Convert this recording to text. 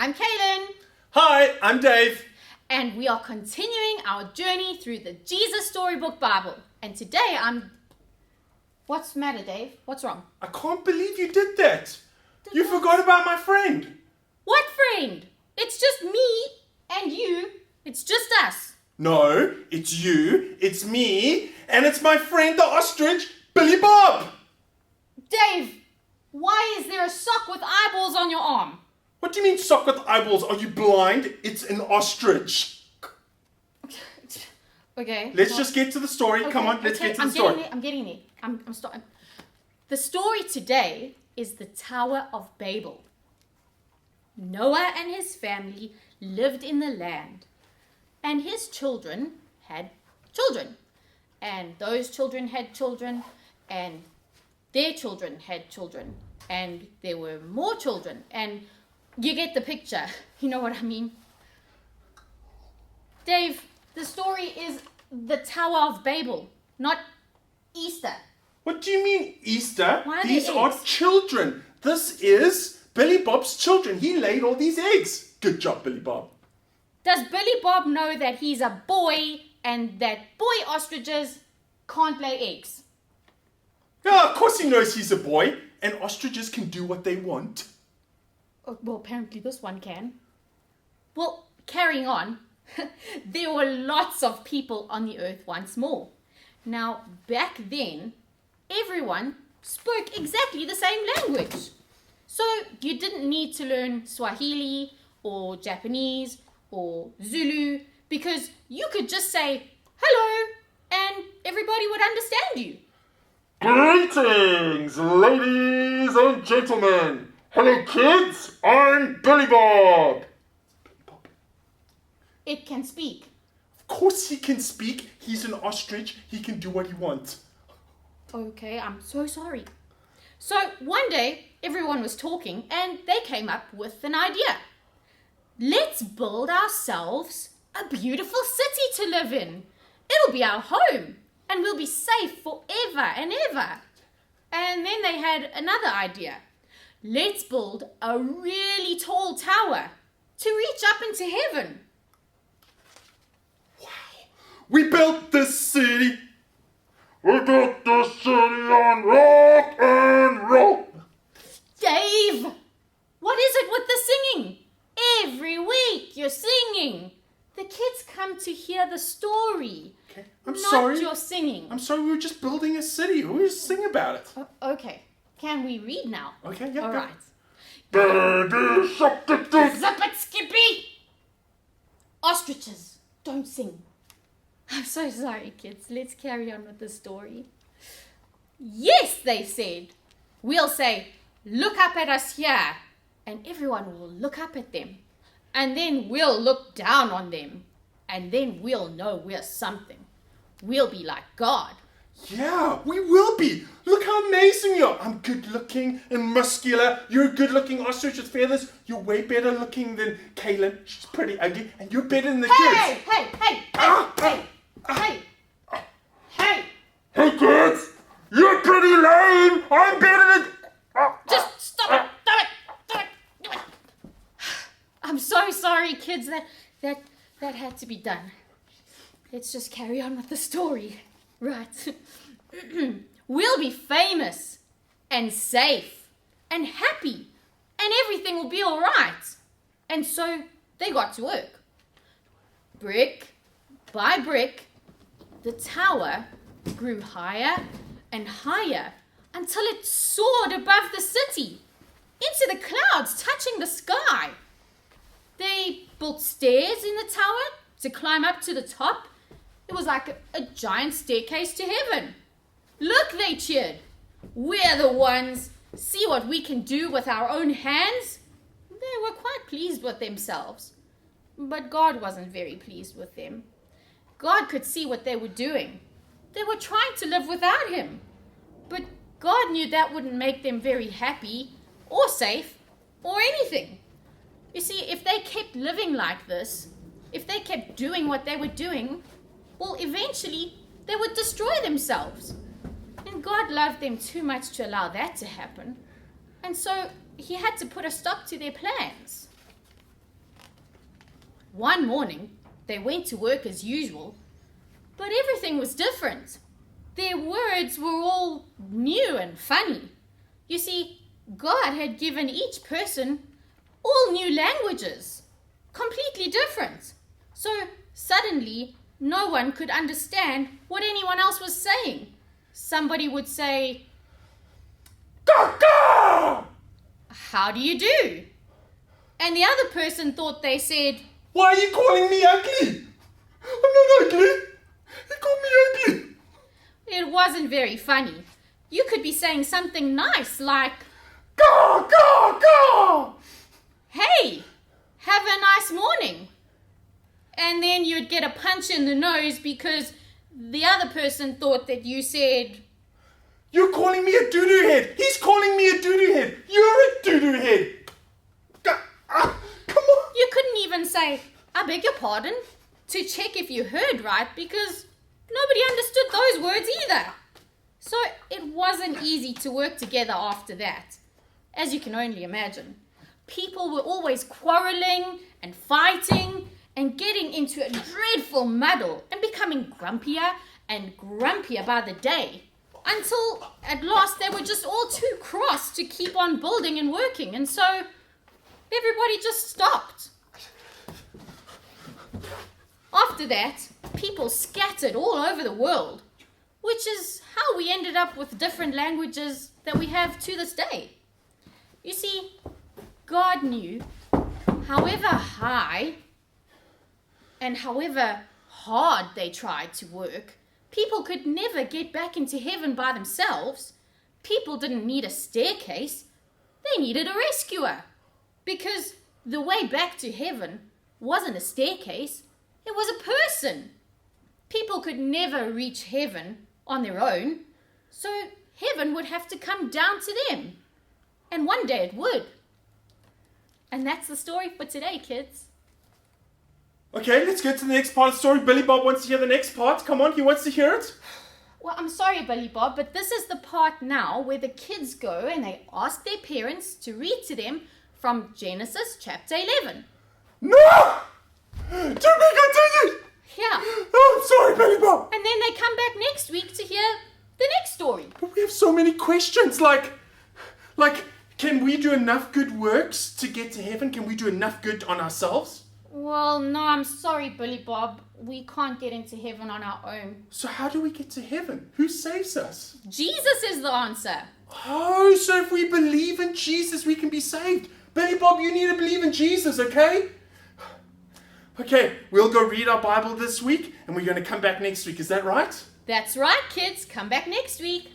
I'm Kaylin. Hi, I'm Dave. And we are continuing our journey through the Jesus Storybook Bible. And today What's the matter, Dave? What's wrong? I can't believe you did that. You forgot about my friend. What friend? It's just me and you. It's just us. No, it's you, it's me, and it's my friend the ostrich, Billy Bob. Dave, why is there a sock with eyeballs on your arm? What do you mean sock with eyeballs? Are you blind? It's an ostrich. Okay. Let's just get to the story. Okay, Come on, let's get to the story. I'm getting there. I'm starting. The story today is the Tower of Babel. Noah and his family lived in the land, and his children had children, and those children had children, and their children had children, and there were more children, and you get the picture. You know what I mean? Dave, the story is the Tower of Babel, not Easter. What do you mean Easter? Why are These there are eggs? children. This is Billy Bob's children. He laid all these eggs. Good job, Billy Bob. Does Billy Bob know that he's a boy and that boy ostriches can't lay eggs? Yeah, of course he knows he's a boy, and ostriches can do what they want. Oh, well, apparently this one can. Well, carrying on, there were lots of people on the earth once more. Now, back then, everyone spoke exactly the same language. So you didn't need to learn Swahili or Japanese or Zulu because you could just say hello and everybody would understand you. Greetings, ladies and gentlemen. Hello, kids. I'm Billy Bob. It can speak. Of course he can speak. He's an ostrich. He can do what he wants. Okay, I'm so sorry. So one day, everyone was talking and they came up with an idea. Let's build ourselves a beautiful city to live in. It'll be our home and we'll be safe forever and ever. And then they had another idea. Let's build a really tall tower to reach up into heaven. We built this city. We built this city on rock and roll. Dave, what is it with the singing? Every week you're singing. The kids come to hear the story. Okay, I'm not sorry. your singing. I'm sorry, we were just building a city. We were just sing about it. Okay, can we read now? Okay, yeah. All go. right. Baby shark doo doo. Zip it, Skippy! Ostriches, don't sing. I'm so sorry, kids. Let's carry on with the story. Yes, they said. We'll say, look up at us here. And everyone will look up at them. And then we'll look down on them. And then we'll know we're something. We'll be like God. Yeah, we will be. Look how amazing you are. I'm good looking and muscular. You're a good looking ostrich with feathers. You're way better looking than Kaylin. She's pretty ugly. And you're better than the kids. Hey! Hey, kids. You're pretty lame. I'm better than... Just stop it! Stop it! I'm so sorry, kids. That had to be done. Let's just carry on with the story. Right. We'll be famous and safe and happy and everything will be all right. And so they got to work. Brick by brick, the tower grew higher and higher until it soared above the city, into the clouds, touching the sky. They built stairs in the tower to climb up to the top. It was like a giant staircase to heaven. Look, they cheered. We're the ones. See what we can do with our own hands. They were quite pleased with themselves. But God wasn't very pleased with them. God could see what they were doing. They were trying to live without him. But God knew that wouldn't make them very happy or safe or anything. You see, if they kept living like this, if they kept doing what they were doing, well, eventually they would destroy themselves. And God loved them too much to allow that to happen. And so he had to put a stop to their plans. One morning, they went to work as usual, but everything was different. Their words were all new and funny. You see, God had given each person all new languages, completely different. So suddenly, no one could understand what anyone else was saying. Somebody would say, Caw-caw! "How do you do?" And the other person thought they said, Why are you calling me ugly? I'm not ugly. You called me ugly. It wasn't very funny. You could be saying something nice like, Caw, caw, caw! "Hey, have a nice morning." And then you'd get a punch in the nose because the other person thought that you said, You're calling me a doo-doo head. He's calling me a doo-doo head. You're a doo-doo head. Come on. you couldn't even say, "I beg your pardon," to check if you heard right because nobody understood those words either. So it wasn't easy to work together after that, as you can only imagine. People were always quarreling and fighting and getting into a dreadful muddle and becoming grumpier and grumpier by the day, until at last they were just all too cross to keep on building and working, and so everybody just stopped. After that, people scattered all over the world, which is how we ended up with different languages that we have to this day. You see, God knew however high and however hard they tried to work, people could never get back into heaven by themselves. People didn't need a staircase, they needed a rescuer. Because the way back to heaven wasn't a staircase, it was a person. People could never reach heaven on their own, so heaven would have to come down to them. And one day it would. And that's the story for today, kids. Okay, let's get to the next part of the story. Billy Bob wants to hear the next part. Come on, he wants to hear it. Well, I'm sorry, Billy Bob, but this is the part now where the kids go and they ask their parents to read to them from Genesis chapter 11. No! To be continued! Yeah. Oh, I'm sorry, Billy Bob. And then they come back next week to hear the next story. But we have so many questions, like, can we do enough good works to get to heaven? Can we do enough good on ourselves? Well, no, I'm sorry, Billy Bob. We can't get into heaven on our own. So how do we get to heaven? Who saves us? Jesus is the answer. Oh, so if we believe in Jesus, we can be saved. Billy Bob, you need to believe in Jesus, okay? Okay, we'll go read our Bible this week, and we're going to come back next week. Is that right? That's right, kids. Come back next week.